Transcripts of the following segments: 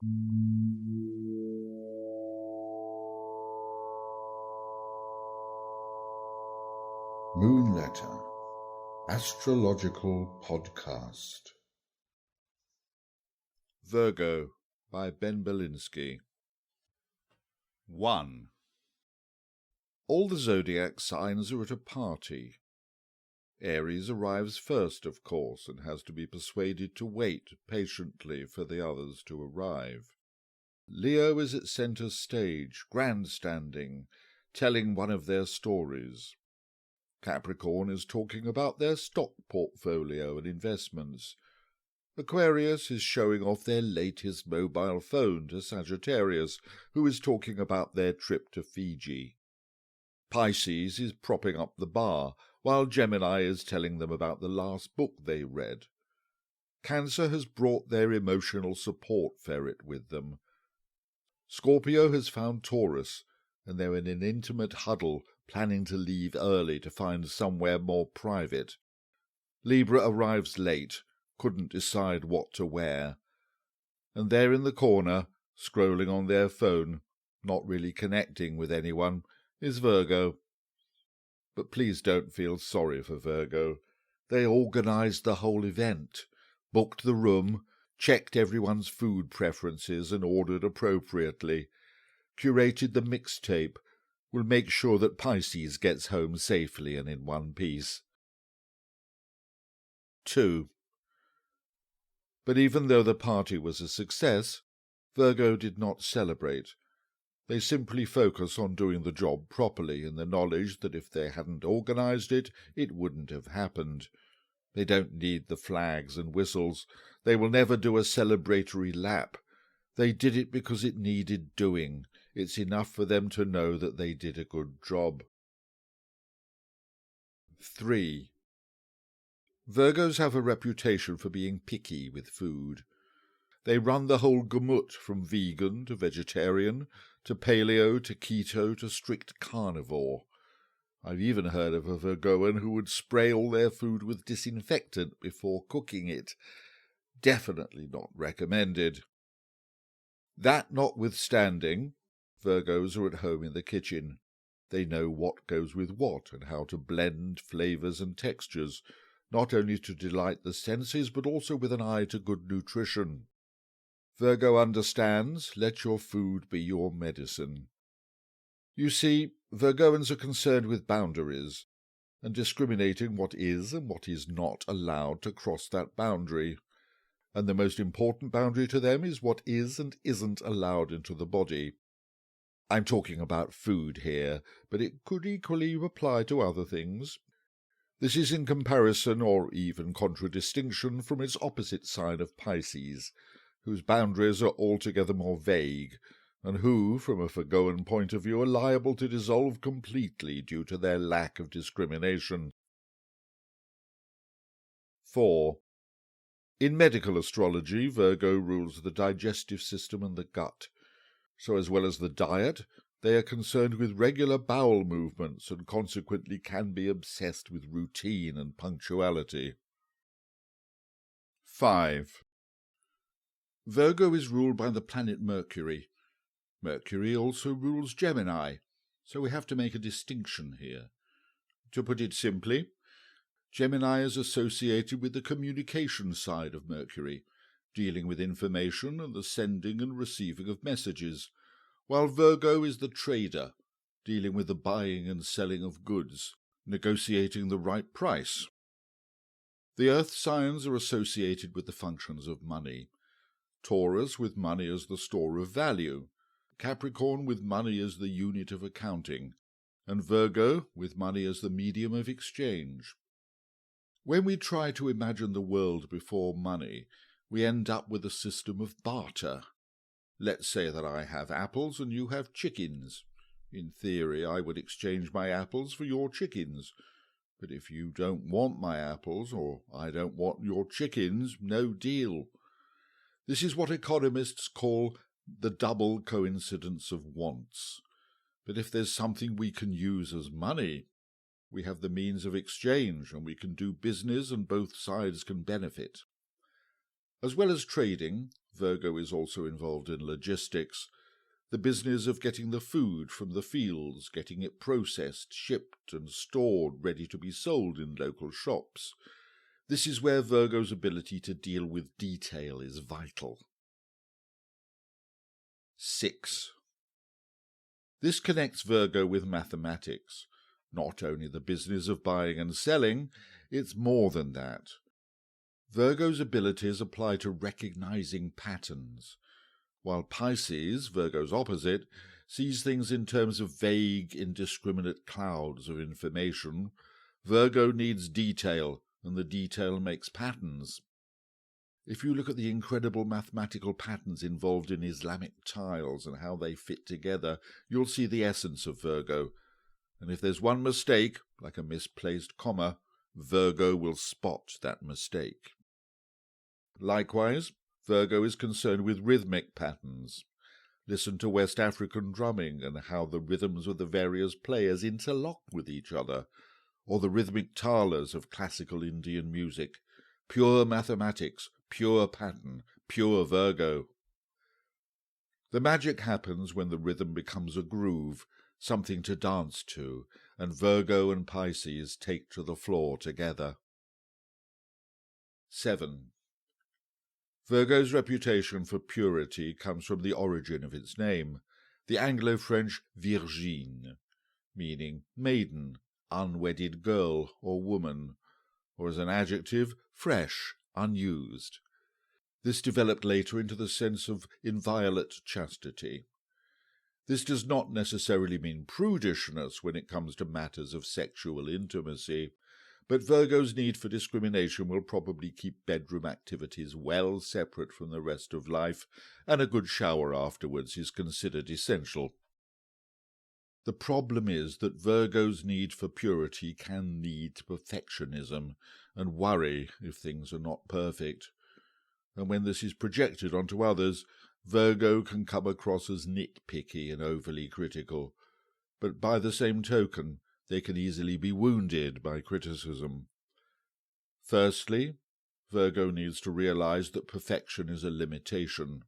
Moon Letter, Astrological Podcast. Virgo by Ben Belinsky. 1. All the zodiac signs are at a party. Aries arrives first, of course, and has to be persuaded to wait patiently for the others to arrive. Leo is at centre stage, grandstanding, telling one of their stories. Capricorn is talking about their stock portfolio and investments. Aquarius is showing off their latest mobile phone to Sagittarius, who is talking about their trip to Fiji. Pisces is propping up the bar, while Gemini is telling them about the last book they read. Cancer has brought their emotional support ferret with them. Scorpio has found Taurus, and they're in an intimate huddle, planning to leave early to find somewhere more private. Libra arrives late, couldn't decide what to wear. And there in the corner, scrolling on their phone, not really connecting with anyone, is Virgo. But please don't feel sorry for Virgo. They organised the whole event, booked the room, checked everyone's food preferences and ordered appropriately, curated the mixtape, will make sure that Pisces gets home safely and in one piece. 2. But even though the party was a success, Virgo did not celebrate. They simply focus on doing the job properly in the knowledge that if they hadn't organised it, it wouldn't have happened. They don't need the flags and whistles. They will never do a celebratory lap. They did it because it needed doing. It's enough for them to know that they did a good job. 3. Virgos have a reputation for being picky with food. They run the whole gamut from vegan to vegetarian, to paleo to keto to strict carnivore. I've even heard of a Virgoan who would spray all their food with disinfectant before cooking it. Definitely not recommended. That notwithstanding, Virgos are at home in the kitchen. They know what goes with what and how to blend flavours and textures, not only to delight the senses but also with an eye to good nutrition. Virgo understands, let your food be your medicine. You see, Virgoans are concerned with boundaries, and discriminating what is and what is not allowed to cross that boundary. And the most important boundary to them is what is and isn't allowed into the body. I'm talking about food here, but it could equally apply to other things. This is in comparison or even contradistinction from its opposite sign of Pisces, whose boundaries are altogether more vague, and who, from a Virgoan point of view, are liable to dissolve completely due to their lack of discrimination. 4. In medical astrology, Virgo rules the digestive system and the gut. So as well as the diet, they are concerned with regular bowel movements and consequently can be obsessed with routine and punctuality. 5. Virgo is ruled by the planet Mercury. Mercury also rules Gemini, so we have to make a distinction here. To put it simply, Gemini is associated with the communication side of Mercury, dealing with information and the sending and receiving of messages, while Virgo is the trader, dealing with the buying and selling of goods, negotiating the right price. The earth signs are associated with the functions of money. Taurus with money as the store of value, Capricorn with money as the unit of accounting, and Virgo with money as the medium of exchange. When we try to imagine the world before money, we end up with a system of barter. Let's say that I have apples and you have chickens. In theory, I would exchange my apples for your chickens. But if you don't want my apples, or I don't want your chickens, no deal. This is what economists call the double coincidence of wants. But if there's something we can use as money, we have the means of exchange, and we can do business and both sides can benefit. As well as trading, Virgo is also involved in logistics, the business of getting the food from the fields, getting it processed, shipped and stored, ready to be sold in local shops. This is where Virgo's ability to deal with detail is vital. 6. This connects Virgo with mathematics. Not only the business of buying and selling, it's more than that. Virgo's abilities apply to recognizing patterns, while Pisces, Virgo's opposite, sees things in terms of vague, indiscriminate clouds of information. Virgo needs detail, and the detail makes patterns. If you look at the incredible mathematical patterns involved in Islamic tiles and how they fit together, you'll see the essence of Virgo. And if there's one mistake, like a misplaced comma, Virgo will spot that mistake. Likewise, Virgo is concerned with rhythmic patterns. Listen to West African drumming and how the rhythms of the various players interlock with each other, or the rhythmic talas of classical Indian music. Pure mathematics, pure pattern, pure Virgo. The magic happens when the rhythm becomes a groove, something to dance to, and Virgo and Pisces take to the floor together. 7. Virgo's reputation for purity comes from the origin of its name, the Anglo-French virgine, meaning maiden, unwedded girl or woman, or as an adjective, fresh, unused. This developed later into the sense of inviolate chastity. This does not necessarily mean prudishness when it comes to matters of sexual intimacy, but Virgo's need for discrimination will probably keep bedroom activities well separate from the rest of life, and a good shower afterwards is considered essential. The problem is that Virgo's need for purity can lead to perfectionism and worry if things are not perfect. And when this is projected onto others, Virgo can come across as nitpicky and overly critical. But by the same token, they can easily be wounded by criticism. Firstly, Virgo needs to realize that perfection is a limitation.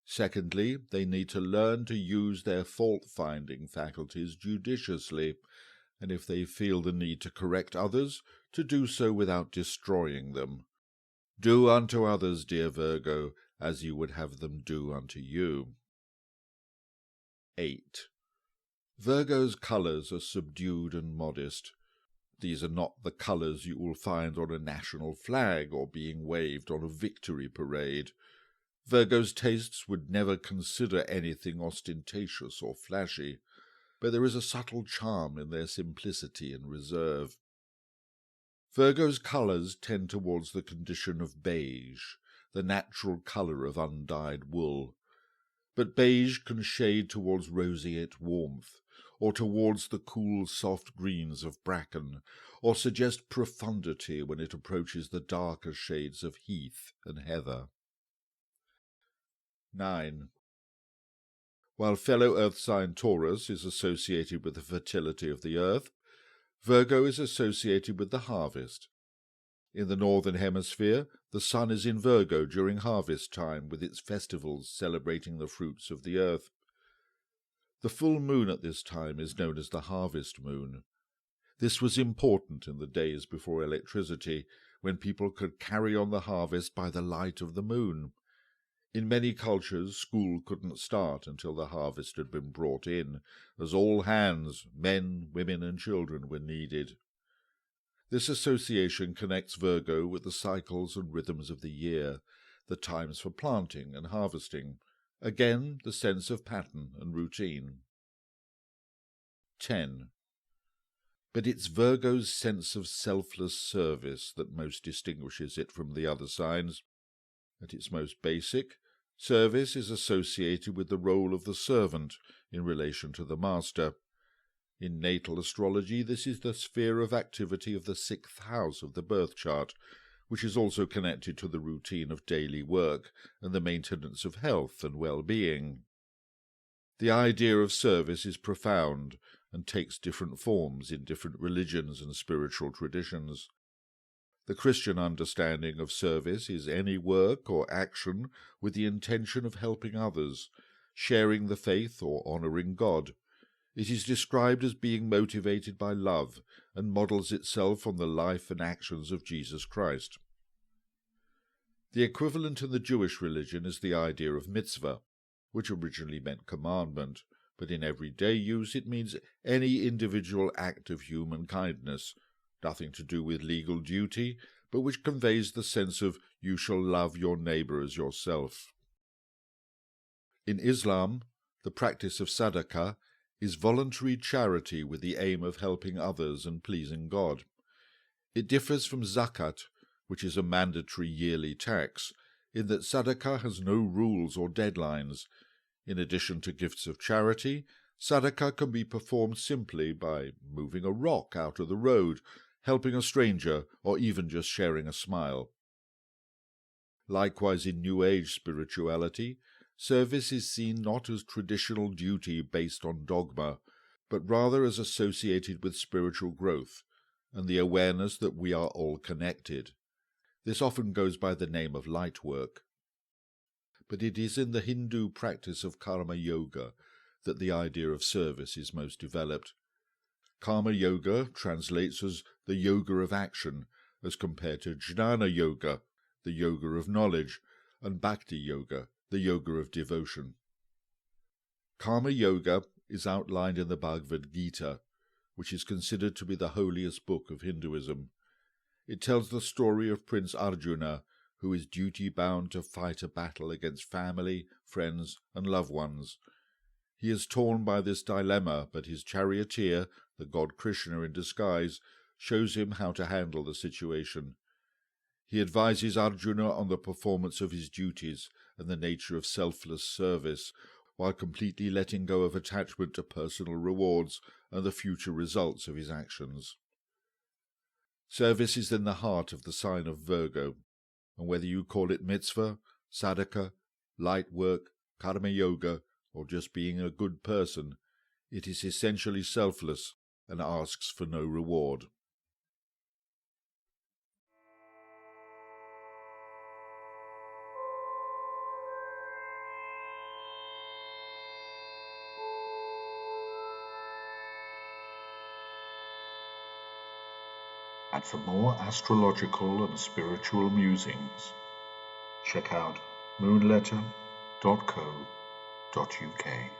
Secondly, they need to learn to use their fault-finding faculties judiciously, and if they feel the need to correct others, to do so without destroying them. Do unto others, dear Virgo, as you would have them do unto you. 8. Virgo's colours are subdued and modest. These are not the colours you will find on a national flag or being waved on a victory parade. Virgo's tastes would never consider anything ostentatious or flashy, but there is a subtle charm in their simplicity and reserve. Virgo's colours tend towards the condition of beige, the natural colour of undyed wool, but beige can shade towards roseate warmth, or towards the cool soft greens of bracken, or suggest profundity when it approaches the darker shades of heath and heather. 9. While fellow earth sign Taurus is associated with the fertility of the earth, Virgo is associated with the harvest. In the northern hemisphere, the sun is in Virgo during harvest time with its festivals celebrating the fruits of the earth. The full moon at this time is known as the harvest moon. This was important in the days before electricity, when people could carry on the harvest by the light of the moon. In many cultures, school couldn't start until the harvest had been brought in, as all hands, men, women and children, were needed. This association connects Virgo with the cycles and rhythms of the year, the times for planting and harvesting, again the sense of pattern and routine. 10. But it's Virgo's sense of selfless service that most distinguishes it from the other signs. At its most basic, service is associated with the role of the servant in relation to the master. In natal astrology, this is the sphere of activity of the 6th house of the birth chart, which is also connected to the routine of daily work and the maintenance of health and well-being. The idea of service is profound and takes different forms in different religions and spiritual traditions. The Christian understanding of service is any work or action with the intention of helping others, sharing the faith, or honouring God. It is described as being motivated by love and models itself on the life and actions of Jesus Christ. The equivalent in the Jewish religion is the idea of mitzvah, which originally meant commandment, but in everyday use it means any individual act of human kindness, nothing to do with legal duty, but which conveys the sense of you shall love your neighbour as yourself. In Islam, the practice of sadaqah is voluntary charity with the aim of helping others and pleasing God. It differs from zakat, which is a mandatory yearly tax, in that sadaqah has no rules or deadlines. In addition to gifts of charity, sadaqah can be performed simply by moving a rock out of the road, helping a stranger, or even just sharing a smile. Likewise, in New Age spirituality, service is seen not as traditional duty based on dogma, but rather as associated with spiritual growth and the awareness that we are all connected. This often goes by the name of light work. But it is in the Hindu practice of karma yoga that the idea of service is most developed. Karma yoga translates as the yoga of action, as compared to jnana yoga, the yoga of knowledge, and bhakti yoga, the yoga of devotion. Karma yoga is outlined in the Bhagavad Gita, which is considered to be the holiest book of Hinduism. It tells the story of Prince Arjuna, who is duty-bound to fight a battle against family, friends, and loved ones. He is torn by this dilemma, but his charioteer, the god Krishna in disguise, shows him how to handle the situation. He advises Arjuna on the performance of his duties and the nature of selfless service, while completely letting go of attachment to personal rewards and the future results of his actions. Service is in the heart of the sign of Virgo, and whether you call it mitzvah, sadaqah, light work, karma yoga, or just being a good person, it is essentially selfless and asks for no reward. And for more astrological and spiritual musings, check out moonletter.co.uk.